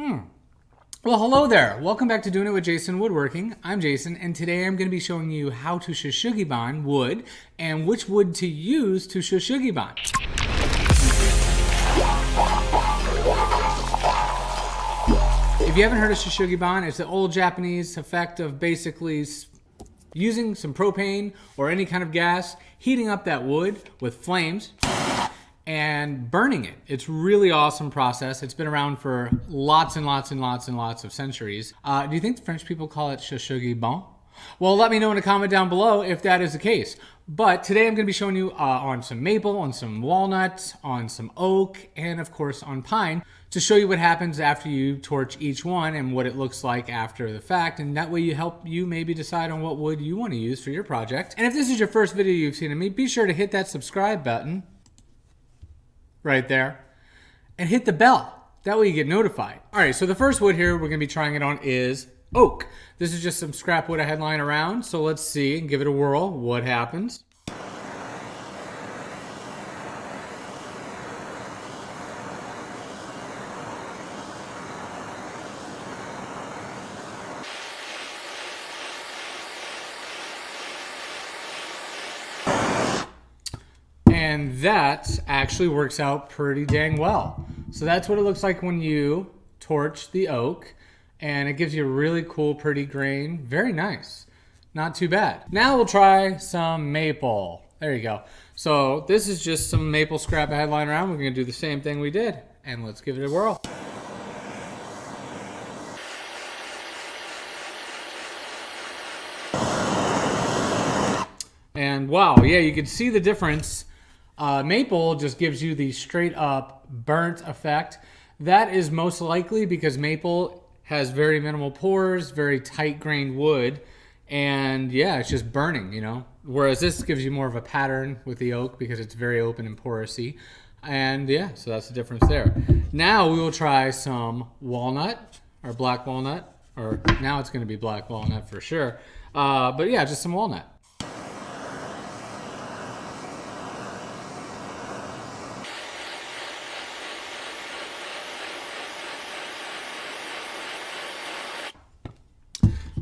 Well, hello there. Welcome back to Doing It with Jason Woodworking. I'm Jason, and today I'm going to be showing you how to shou-sugi-ban wood and which wood to use to shou-sugi-ban. If you haven't heard of shou-sugi-ban, it's the old Japanese effect of basically using some propane or any kind of gas, heating up that wood with flames, and burning it. It's really awesome process. It's been around for lots and lots and lots and lots of centuries. Do you think the French people call it shou-sugi-ban? Well, let me know in a comment down below if that is the case. But today I'm going to be showing you on some maple, on some walnut, on some oak, and of course on pine to show you what happens after you torch each one and what it looks like after the fact. And that way you help you maybe decide on what wood you want to use for your project. And if this is your first video you've seen of me, be sure to hit that subscribe button right there and hit the bell. That way you get notified. All right, so the first wood here we're gonna be trying it on is oak. This is just some scrap wood I had lying around, so let's see and give it a whirl what happens. And that actually works out pretty dang well. So that's what it looks like when you torch the oak, and it gives you a really cool, pretty grain. Very nice. Not too bad. Now we'll try some maple. There you go. So this is just some maple scrap I had lying around. We're gonna do the same thing we did, and let's give it a whirl. And wow, yeah, you can see the difference. Maple just gives you the straight up burnt effect. That is most likely because maple has very minimal pores, very tight grained wood, and yeah, it's just burning, you know. Whereas this gives you more of a pattern with the oak because it's very open and porousy. And yeah, so that's the difference there. Now we will try some walnut or black walnut, or now it's gonna be black walnut for sure. But yeah, just some walnut.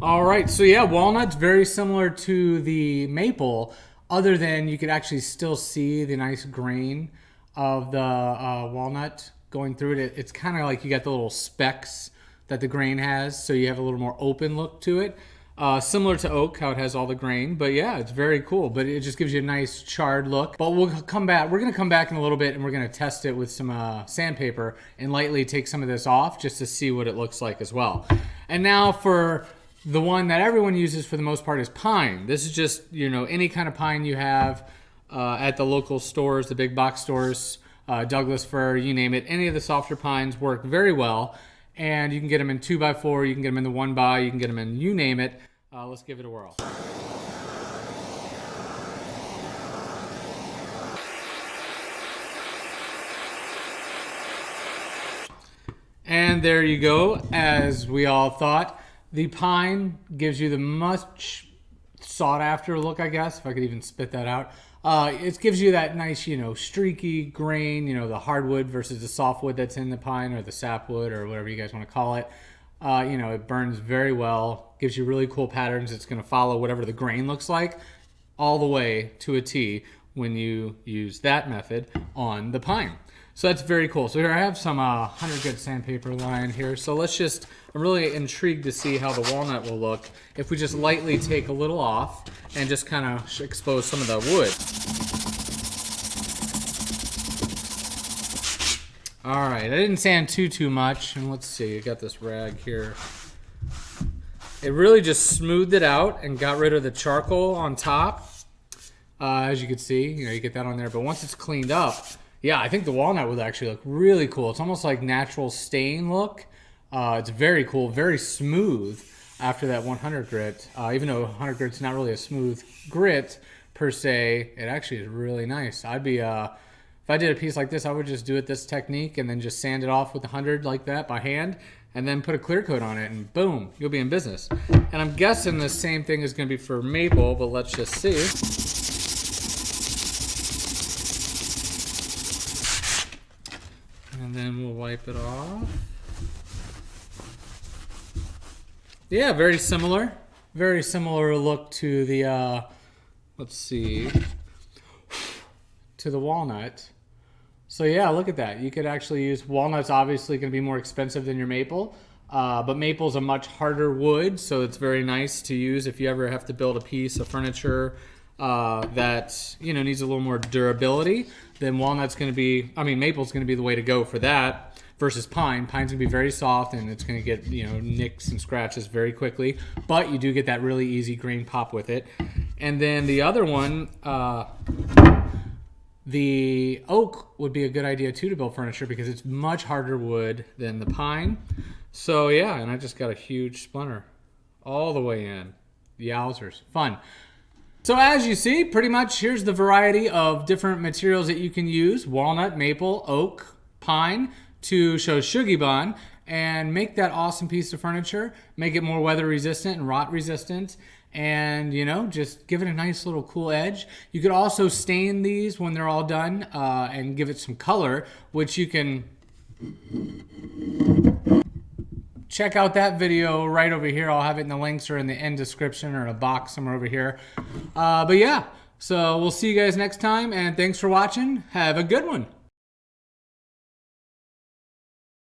All right, so yeah, walnut's very similar to the maple, other than you could actually still see the nice grain of the walnut going through it. It's kind of like you got the little specks that the grain has, so you have a little more open look to it. Similar to oak, how it has all the grain, but yeah, it's very cool, but it just gives you a nice charred look. But we're gonna come back in a little bit and we're gonna test it with some sandpaper and lightly take some of this off just to see what it looks like as well. And now for the one that everyone uses for the most part is pine. This is just, you know, any kind of pine you have at the local stores, the big box stores, Douglas fir, you name it. Any of the softer pines work very well. And you can get them in 2x4, you can get them in the 1x, you can get them in you name it. Let's give it a whirl. And there you go, as we all thought. The pine gives you the much sought after look, I guess, if I could even spit that out. It gives you that nice, you know, streaky grain, you know, the hardwood versus the softwood that's in the pine, or the sapwood, or whatever you guys want to call it. You know, it burns very well, gives you really cool patterns. It's going to follow whatever the grain looks like all the way to a T when you use that method on the pine. So that's very cool. So here I have some 100 grit sandpaper lying here. So let's just, I'm really intrigued to see how the walnut will look if we just lightly take a little off and just kind of expose some of the wood. All right, I didn't sand too much. And let's see, I got this rag here. It really just smoothed it out and got rid of the charcoal on top. As you can see, you know, you get that on there. But once it's cleaned up, yeah, I think the walnut would actually look really cool. It's almost like natural stain look. It's very cool, very smooth after that 100 grit. Even though 100 grit's not really a smooth grit per se, it actually is really nice. I'd be, if I did a piece like this, I would just do it this technique and then just sand it off with 100 like that by hand, and then put a clear coat on it, and boom, you'll be in business. And I'm guessing the same thing is gonna be for maple, but let's just see. And then we'll wipe it off. Yeah, very similar. Very similar look to the, let's see, to the walnut. So yeah, look at that. You could actually use, walnut's obviously going to be more expensive than your maple, but maple's a much harder wood, so it's very nice to use if you ever have to build a piece of furniture that, you know, needs a little more durability. Then walnut's going to be, I mean, maple's going to be the way to go for that. Versus pine. Pine's gonna be very soft and it's gonna get, you know, nicks and scratches very quickly, but you do get that really easy grain pop with it. And then the other one, the oak would be a good idea too to build furniture because it's much harder wood than the pine. So yeah, and I just got a huge splinter all the way in. Yowzers, fun. So as you see, pretty much here's the variety of different materials that you can use: walnut, maple, oak, pine, to shou-sugi-ban and make that awesome piece of furniture, make it more weather resistant and rot resistant, and, you know, just give it a nice little cool edge. You could also stain these when they're all done and give it some color, which you can check out that video right over here. I'll have it in the links or in the end description or in a box somewhere over here. But yeah, so we'll see you guys next time, and thanks for watching. Have a good one.